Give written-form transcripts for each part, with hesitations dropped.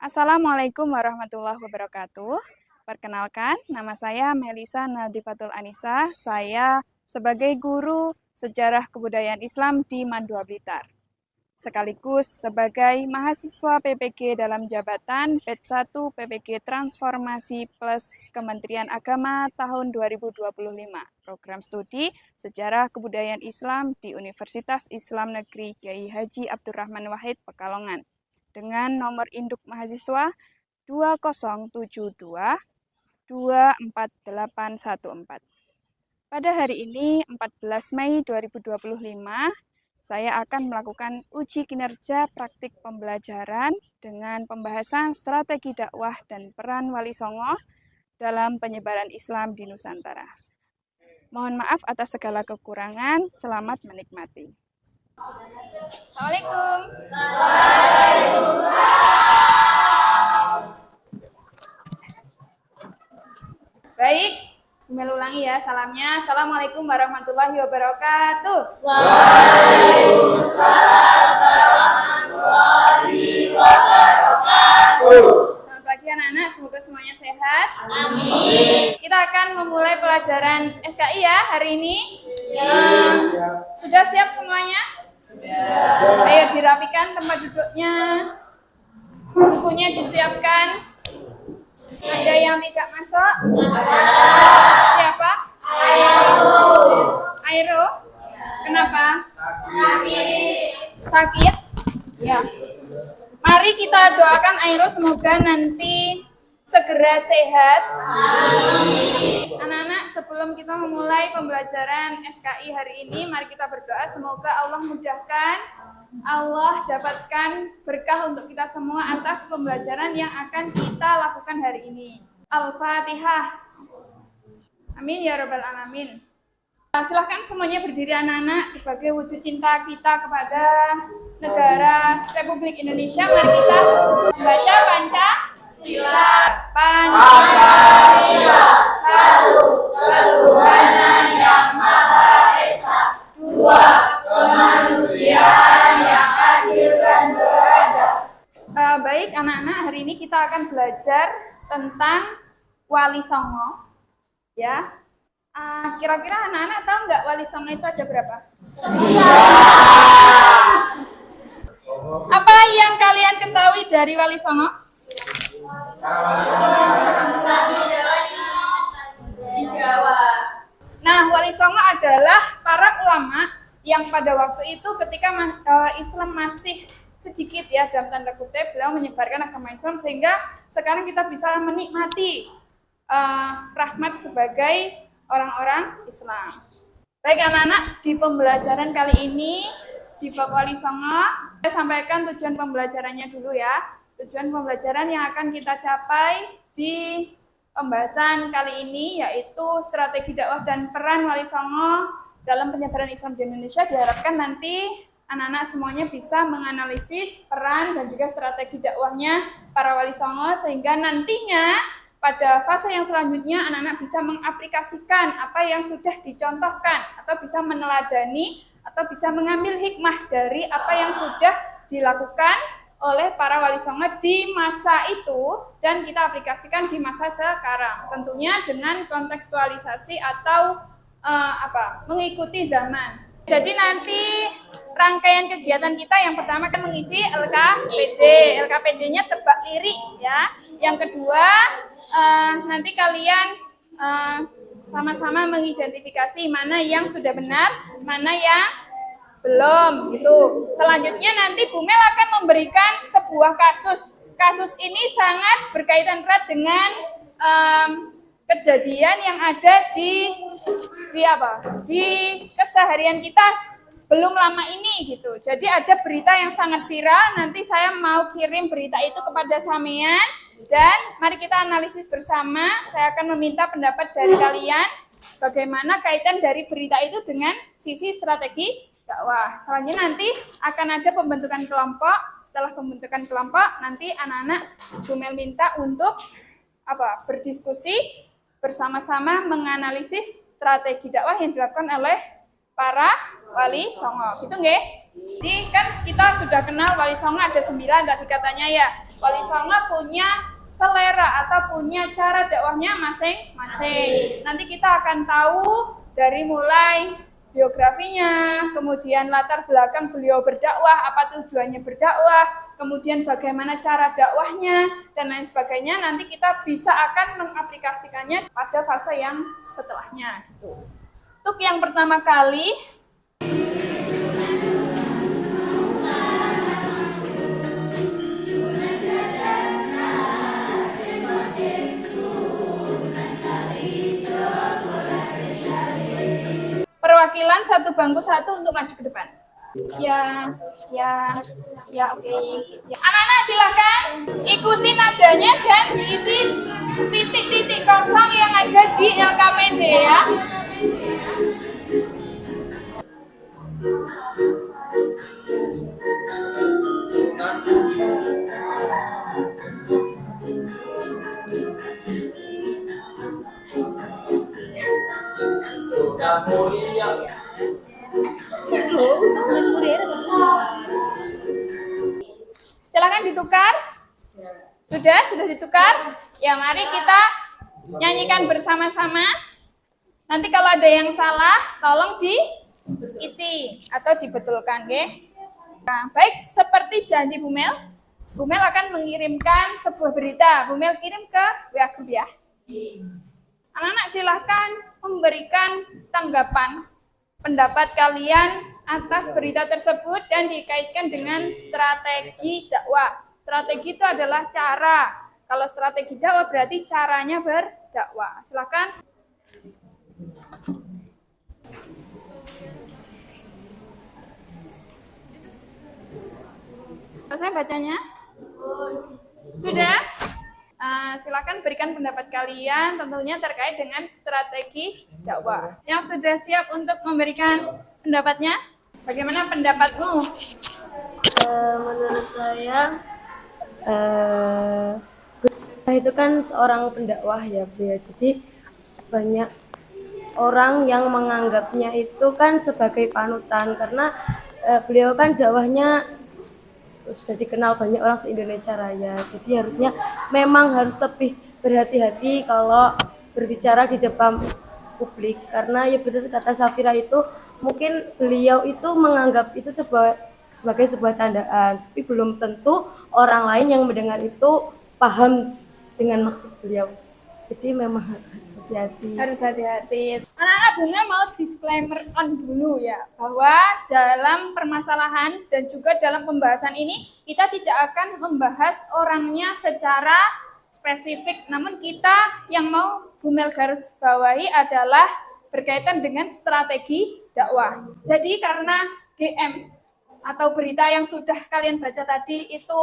Assalamualaikum warahmatullahi wabarakatuh. Perkenalkan, nama saya Melisa Nadifatul Anisa. Saya sebagai guru Sejarah Kebudayaan Islam di Mandua Blitar. Sekaligus sebagai mahasiswa PPG dalam jabatan Batch 1 PPG Transformasi Plus Kementerian Agama tahun 2025. Program studi Sejarah Kebudayaan Islam di Universitas Islam Negeri Kiai Haji Abdurrahman Wahid Pekalongan dengan nomor induk mahasiswa 2072 24814. Pada hari ini, 14 Mei 2025, saya akan melakukan uji kinerja praktik pembelajaran dengan pembahasan strategi dakwah dan peran Wali Songo dalam penyebaran Islam di Nusantara. Mohon maaf atas segala kekurangan, selamat menikmati. Assalamualaikum. Baik, Bumel ulangi ya salamnya. Assalamualaikum warahmatullahi wabarakatuh. Waalaikumsalam warahmatullahi wabarakatuh. Selamat pagi anak-anak, semoga semuanya sehat. Amin. Kita akan memulai pelajaran SKI ya hari ini. Ya. Sudah siap semuanya? Sudah. Ayo dirapikan tempat duduknya. Bukunya disiapkan. Ada yang tidak masuk? Siapa? Airo. Kenapa? Sakit? Ya. Mari kita doakan Airo semoga nanti segera sehat. Anak-anak, sebelum kita memulai pembelajaran SKI hari ini, mari kita berdoa semoga Allah mudahkan, Allah dapatkan berkah untuk kita semua atas pembelajaran yang akan kita lakukan hari ini. Al-Fatihah. Amin ya rabbal alamin. Silahkan semuanya berdiri anak-anak sebagai wujud cinta kita kepada negara Republik Indonesia. Mari kita membaca Pancasila. Pancasila, satu, ketuhanan yang Maha Esa. Dua, kemanusiaan yang adil dan beradab. Baik anak-anak, hari ini kita akan belajar tentang Wali Songo. Ya, kira-kira anak-anak tahu nggak Wali Songo itu ada berapa? 9. Apa yang kalian ketahui dari Wali Songo? Di Jawa. Nah, Wali Songo adalah para ulama yang pada waktu itu ketika Islam masih sedikit ya dalam tanda kutip, beliau menyebarkan agama Islam sehingga sekarang kita bisa menikmati rahmat sebagai orang-orang Islam. Baik anak-anak, di pembelajaran kali ini di bab Wali Songo, saya sampaikan tujuan pembelajarannya dulu ya. Tujuan pembelajaran yang akan kita capai di pembahasan kali ini yaitu strategi dakwah dan peran Wali Songo dalam penyebaran Islam di Indonesia. Diharapkan nanti anak-anak semuanya bisa menganalisis peran dan juga strategi dakwahnya para Wali Songo sehingga nantinya pada fase yang selanjutnya anak-anak bisa mengaplikasikan apa yang sudah dicontohkan atau bisa meneladani atau bisa mengambil hikmah dari apa yang sudah dilakukan oleh para Wali Songo di masa itu dan kita aplikasikan di masa sekarang. Tentunya dengan kontekstualisasi atau mengikuti zaman. Jadi nanti rangkaian kegiatan kita yang pertama kan mengisi LKPD. LKPD-nya tebak lirik ya. Yang kedua nanti kalian sama-sama mengidentifikasi mana yang sudah benar, mana yang belum gitu. Selanjutnya nanti Bu Mel akan memberikan sebuah kasus. Kasus ini sangat berkaitan erat dengan kejadian yang ada di keseharian kita belum lama ini gitu. Jadi ada berita yang sangat viral. Nanti saya mau kirim berita itu kepada sampean dan mari kita analisis bersama. Saya akan meminta pendapat dari kalian bagaimana kaitan dari berita itu dengan sisi strategi dakwah. Selanjutnya nanti akan ada pembentukan kelompok. Setelah pembentukan kelompok, nanti anak-anak Bu Mel minta untuk berdiskusi bersama-sama menganalisis strategi dakwah yang dilakukan oleh para Wali Songo. Gitu nggih? Jadi kan kita sudah kenal Wali Songo ada 9 tadi katanya ya. Wali Songo punya selera atau punya cara dakwahnya masing-masing. Nanti kita akan tahu dari mulai biografinya, kemudian latar belakang beliau berdakwah, apa tujuannya berdakwah, kemudian bagaimana cara dakwahnya, dan lain sebagainya. Nanti kita bisa akan mengaplikasikannya pada fase yang setelahnya. Gitu. Untuk yang pertama kali, perwakilan satu bangku satu untuk maju ke depan. Ya, oke. Ya. Anak-anak silahkan ikuti nadanya dan diisi titik-titik kosong yang ada di LKPD ya. Sudah mulia. Silakan ditukar. Sudah ditukar. Ya, mari kita nyanyikan bersama-sama. Nanti kalau ada yang salah, tolong diisi atau dibetulkan, oke? Nah, baik, seperti janji Bumel akan mengirimkan sebuah berita. Bumel kirim ke WA Group ya. Anak-anak silahkan memberikan tanggapan pendapat kalian atas berita tersebut dan dikaitkan dengan strategi dakwah. Strategi itu adalah cara. Kalau strategi dakwah berarti caranya berdakwah. Silahkan. Selesai bacanya? Sudah? Silakan berikan pendapat kalian tentunya terkait dengan strategi dakwah. Yang sudah siap untuk memberikan pendapatnya? Bagaimana pendapatmu? Menurut saya itu kan seorang pendakwah ya Bu ya. Jadi banyak orang yang menganggapnya itu kan sebagai panutan karena beliau kan dakwahnya sudah dikenal banyak orang se-Indonesia Raya. Jadi harusnya memang harus lebih berhati-hati kalau berbicara di depan publik. Karena ya betul kata Safira itu, mungkin beliau itu menganggap itu sebagai sebuah candaan. Tapi belum tentu orang lain yang mendengar itu paham dengan maksud beliau. Jadi memang harus hati-hati. Harus hati-hati. Anak-anak Bunga mau disclaimer on dulu ya, bahwa dalam permasalahan dan juga dalam pembahasan ini kita tidak akan membahas orangnya secara spesifik, namun kita yang mau Bumel garis bawahi adalah berkaitan dengan strategi dakwah. Jadi karena GM atau berita yang sudah kalian baca tadi itu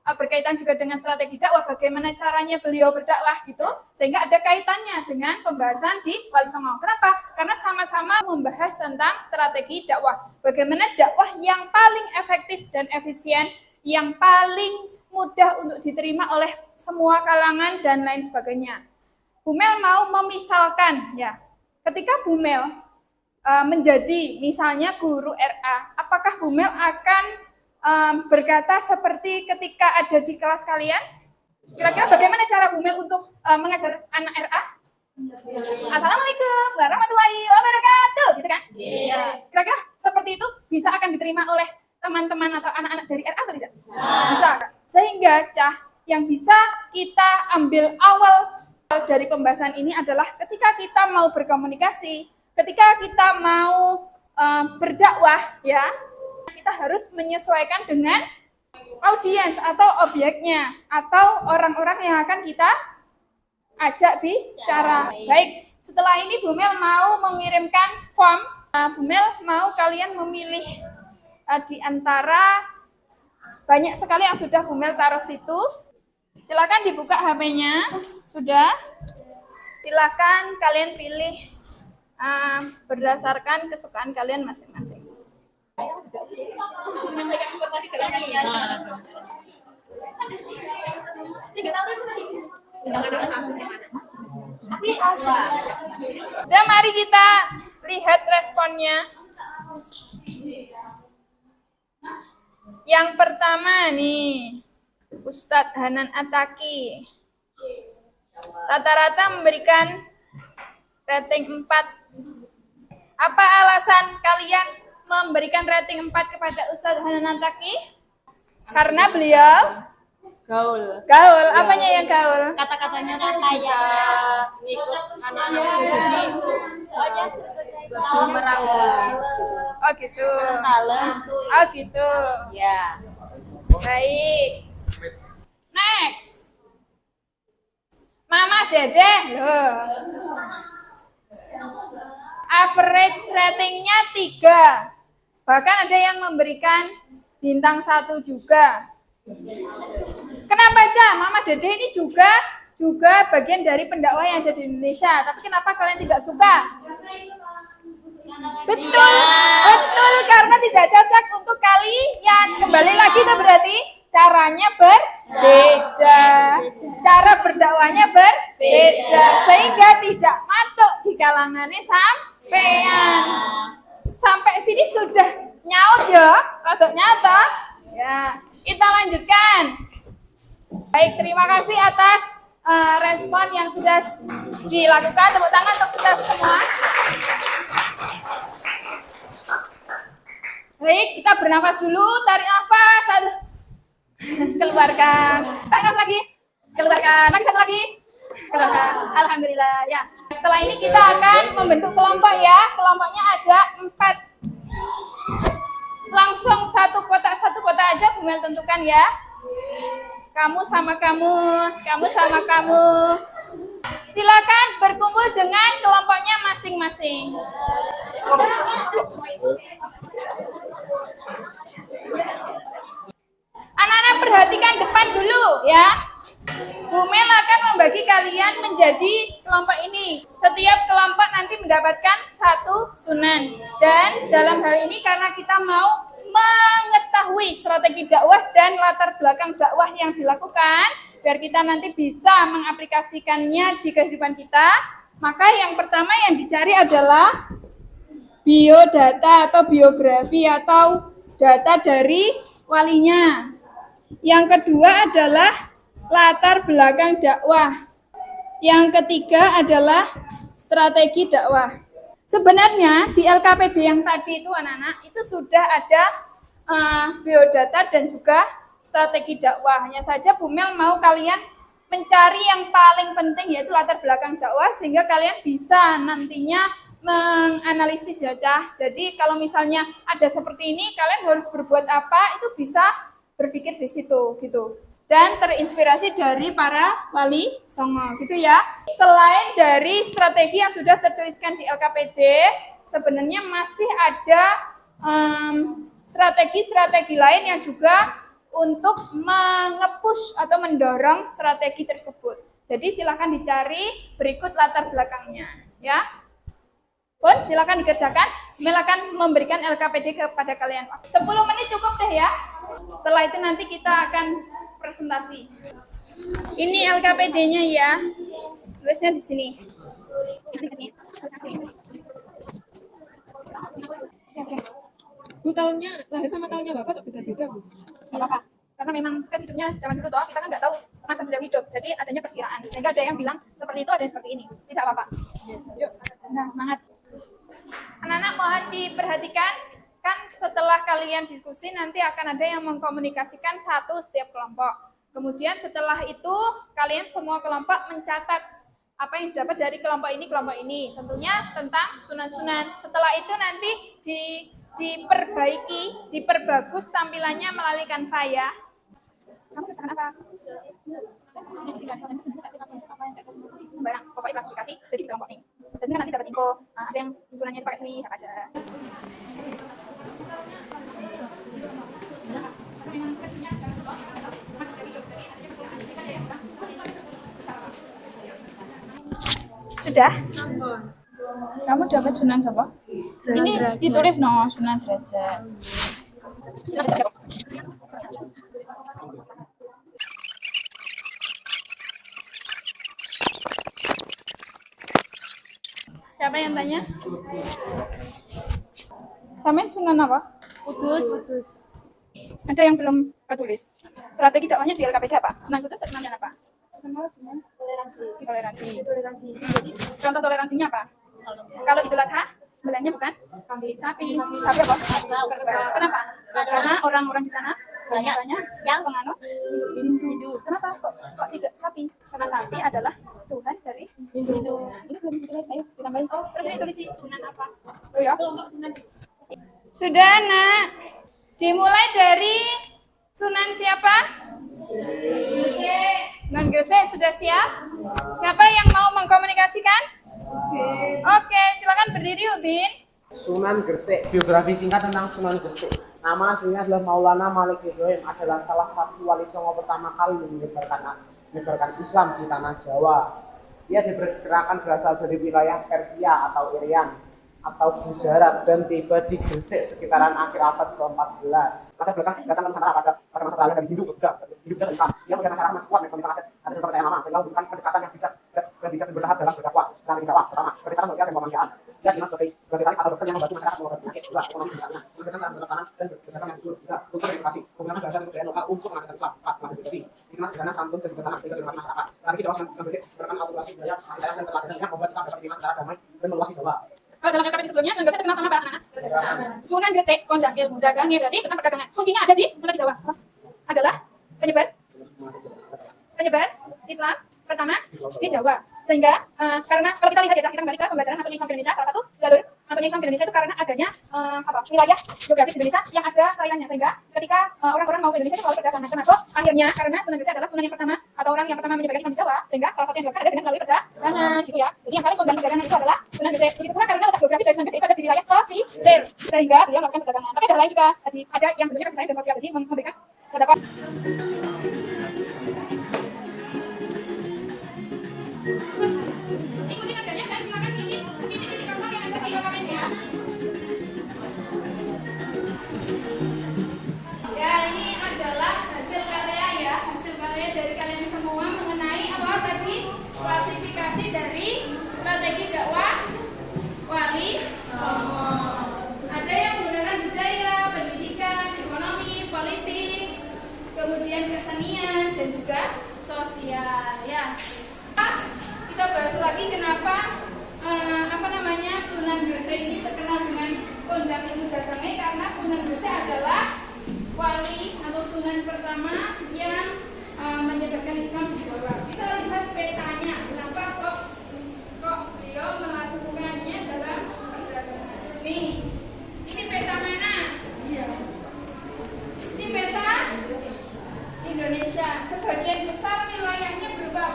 berkaitan juga dengan strategi dakwah, bagaimana caranya beliau berdakwah gitu, sehingga ada kaitannya dengan pembahasan di Wali Songo. Kenapa? Karena sama-sama membahas tentang strategi dakwah, bagaimana dakwah yang paling efektif dan efisien, yang paling mudah untuk diterima oleh semua kalangan dan lain sebagainya. Bumel mau memisalkan ya, ketika Bumel menjadi misalnya guru RA, apakah Bumel akan berkata seperti ketika ada di kelas kalian? Kira-kira bagaimana cara Bumel untuk mengajar anak RA? Assalamualaikum warahmatullahi wabarakatuh, gitu kan? Iya. Kira-kira seperti itu bisa akan diterima oleh teman-teman atau anak-anak dari RA atau tidak? Bisa. Sehingga yang bisa kita ambil awal dari pembahasan ini adalah ketika kita mau berkomunikasi, ketika kita mau berdakwah ya, kita harus menyesuaikan dengan audiens atau objeknya atau orang-orang yang akan kita ajak bicara. Baik, setelah ini Bumel mau mengirimkan form. Bumel mau kalian memilih di antara banyak sekali yang sudah Bumel taruh situ. Silakan dibuka HP-nya. Sudah. Silakan kalian pilih berdasarkan kesukaan kalian masing-masing. Menyampaikan informasi ke kalian. Sudah, mari kita lihat responnya. Yang pertama nih, Ustadz Hanan Ataki. Rata-rata memberikan rating 4. Apa alasan kalian memberikan rating 4 kepada Ustadz Hanan Ataki? Karena beliau Gaul. gaul. Apanya yang gaul? Kata-katanya tuh bisa ngikut anak-anak itu, jadi lebih merangkul. Oh gitu. Kalem. Oh gitu. Ya. Baik. Next. Mama Dede. Loh. Average ratingnya 3. Bahkan ada yang memberikan bintang 1 juga. Kenapa, Ca? Mama Dede ini juga bagian dari pendakwah yang ada di Indonesia. Tapi kenapa kalian tidak suka? Betul, betul, karena tidak cocok untuk kalian. Kembali lagi itu berarti caranya berbeda, cara berdakwahnya berbeda, sehingga tidak matuk di kalangannya sampean. Sampai sini sudah nyaut ya, atau nyata? Ya, kita lanjutkan. Baik, terima kasih atas respon yang sudah dilakukan. Tepuk tangan untuk kita semua. Baik, kita bernafas dulu, tarik nafas, aduh. Keluarkan, tarik nafas lagi, keluarkan, lagi satu lagi, keluarkan. Alhamdulillah, ya. Setelah ini kita akan membentuk kelompok ya. Kelompoknya ada 4. Langsung satu kotak aja Bu Mel tentukan ya. Kamu sama kamu, kamu sama kamu. Silakan berkumpul dengan kelompoknya masing-masing. Anak-anak perhatikan depan dulu ya. Bu Mel akan membagi kalian menjadi kelompok ini. Setiap kelompok nanti mendapatkan 1 sunan. Dan dalam hal ini karena kita mau mengetahui strategi dakwah dan latar belakang dakwah yang dilakukan, biar kita nanti bisa mengaplikasikannya di kehidupan kita, maka yang pertama yang dicari adalah biodata atau biografi atau data dari walinya. Yang kedua adalah latar belakang dakwah. Yang ketiga adalah strategi dakwah. Sebenarnya di LKPD yang tadi itu anak-anak itu sudah ada biodata dan juga strategi dakwah. Hanya saja Bu Mel mau kalian mencari yang paling penting yaitu latar belakang dakwah sehingga kalian bisa nantinya menganalisis ya Cah. Jadi kalau misalnya ada seperti ini kalian harus berbuat apa itu bisa berpikir di situ gitu. Dan terinspirasi dari para wali songo gitu ya. Selain dari strategi yang sudah tertuliskan di LKPD, sebenarnya masih ada strategi-strategi lain yang juga untuk mengepush atau mendorong strategi tersebut. Jadi silakan dicari berikut latar belakangnya ya. Pun silakan dikerjakan, Mel akan memberikan LKPD kepada kalian. 10 menit cukup deh ya. Setelah itu nanti kita akan presentasi. Ini LKPD-nya ya. Tulisnya di sini. Bu, tahunnya lahir sama tahunnya Bapak kok beda-beda, Bu? Gak apa-apa. Karena memang kan hidupnya zaman dulu toh, kita kan nggak tahu masa beliau hidup. Jadi adanya perkiraan. Sehingga ada yang bilang seperti itu, ada yang seperti ini. Tidak apa-apa. Yuk, nah semangat. Anak-anak mohon diperhatikan. Kan setelah kalian diskusi nanti akan ada yang mengkomunikasikan satu setiap kelompok. Kemudian setelah itu kalian semua kelompok mencatat apa yang dapat dari kelompok ini. Tentunya tentang sunan-sunan. Setelah itu nanti diperbaiki, diperbagus tampilannya melalui Canva ya. Kamu kesukaan apa? Sembarang, pokoknya klasifikasi dari kelompok ini. Dan nanti dapat info, ada yang sunannya pakai sini, siapa aja. Sudah? Kamu dapat Sunan siapa? Ini ditulis no, Sunan Derajat. Siapa yang tanya? Sampean Sunan apa? Kudus. Ada yang belum ketulis. Strategi dakwahnya di LKPD apa? Sunan Kudus terkenalnya apa? Toleransi. Contoh toleransinya apa? Kalau Idul Adha, beliannya bukan sapi. Sapi apa? Kenapa? Karena orang-orang di sana banyak yang penganut Hindu. Kenapa kok tidak sapi? Karena sapi adalah Tuhan dari Hindu. Ini belum ditulis, saya ditambahin. Terus ini tulis Sunan apa? Oh ya. Sudah, Nak. Dimulai dari Sunan siapa? Sunan Gresik. Sudah siap? Siapa yang mau mengkomunikasikan? Oke, silakan berdiri, Ubin. Sunan Gresik. Biografi singkat tentang Sunan Gresik. Nama aslinya adalah Maulana Malik Ibrahim, adalah salah satu wali songo pertama kali yang menyebarkan Islam di tanah Jawa. Ia diperkirakan berasal dari wilayah Persia atau Irian atau Gujarat dan tiba di Gresik sekitaran akhir abad ke-14. Latar belakang datang ke Nusantara pada masa peralihan dari Hindu ke Buddha dan Islam. Ia punya masyarakat masih kuat mengenai ada kepercayaan lama sehingga membutuhkan pendekatan yang bijak dan bertahap dalam berdakwah. Strategi dakwah pertama, pendekatan sosial dan kemanusiaan. Ia dikenal sebagai tarik atau dokter yang membantu masyarakat mengobati penyakit, juga ekonomi misalnya. Mengerjakan cara bertanam dan kebijakan yang jujur, juga untuk edukasi, menggunakan bahasa dan budaya lokal untuk mengajarkan Islam. 4. Langkah pribadi, dikenal sederhana, santun dan bertanam sehingga dihormati masyarakat. Strategi dakwah Sunan Gresik berdasarkan akulturasi budaya, kasih sayang dan teladan yang membuat Islam dapat diterima secara damai dan meluas di Jawa. Kalau dalam LKPD sebelumnya, Sunan Gresik terkenal sama apa, anak-anak? Sunan Gresik, kondang ilmu dagangnya berarti tentang perdagangan. Kuncinya ada di mana di Jawa? Adalah penyebar Islam pertama di Jawa. Sehingga karena kalau kita lihat ya, kita kembali ke pembelajaran masuk Islam di Indonesia, salah satu jalur masuknya Islam di Indonesia itu karena adanya wilayah geografis Indonesia yang ada perairannya, sehingga ketika orang-orang mau ke Indonesia itu selalu perdagangan. Termasuk akhirnya karena Sunan Gresik adalah Sunan yang pertama atau orang yang pertama menyebarkan Islam di Jawa, sehingga salah satu yang dilakukan adalah dengan melalui perdagangan, gitu ya. Jadi yang paling kondang perdagangan itu adalah Sunan Gresik. Begitu pula karena letak geografis dari Sunan Gresik itu ada di wilayah pesisir, sehingga dia melakukan perdagangan. Tapi ada lain juga, ada yang bentuknya kasih sayang dan sosial, jadi memberikan sedekah. Ikuti nadanya dan silakan isi titik-titik kosong yang ada di dokumen ya. Ya, ini adalah hasil karya dari kalian semua mengenai apa tadi? Klasifikasi dari strategi dakwah wali songo. Ada yang menggunakan budaya, pendidikan, ekonomi, politik, kemudian kesenian dan juga sosial ya. Kita bahas lagi kenapa Sunan Gresik ini terkenal dengan kondang ilmu dagangnya, karena Sunan Gresik adalah wali atau sunan pertama yang menyebarkan Islam di Jawa. Kita lihat petanya, kenapa kok beliau melakukannya dalam perdagangan. Nih, ini peta mana? Iya. Ini peta Indonesia. Sebagian besar wilayahnya berupa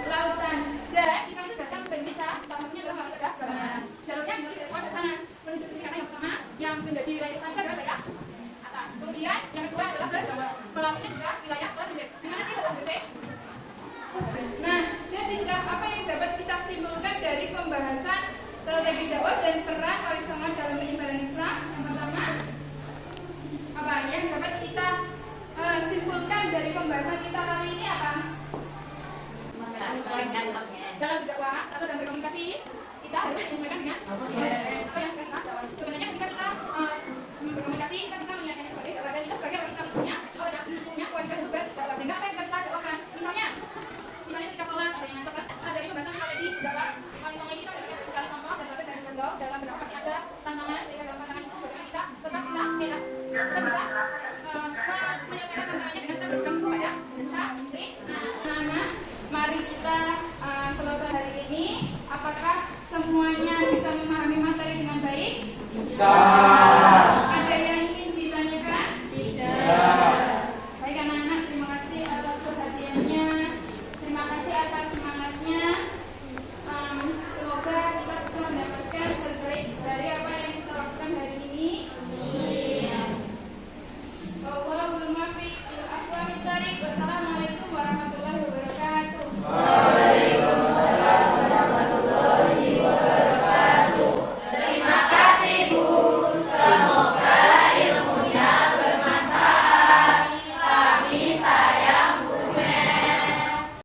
lautan. Dan Islam itu datang ke Indonesia, salah satunya adalah melalui perdagangan. Jalurnya dari Jawa ke sana menuju ke sini, karena yang pertama yang menjadi wilayah Islam itu adalah daerah atas. Kemudian yang kedua adalah ke Jawa, melalui juga wilayah pesisir. Di mana sih letak Gresik? Nah, jadi apa yang dapat kita simpulkan dari pembahasan strategi dakwah dan peran wali songo dalam penyebaran Islam? Yang pertama, apa yang dapat kita simpulkan dari pembahasan kita kali ini apa? Dalam berdakwah atau dalam berkomunikasi kita harus menyesuaikan dengan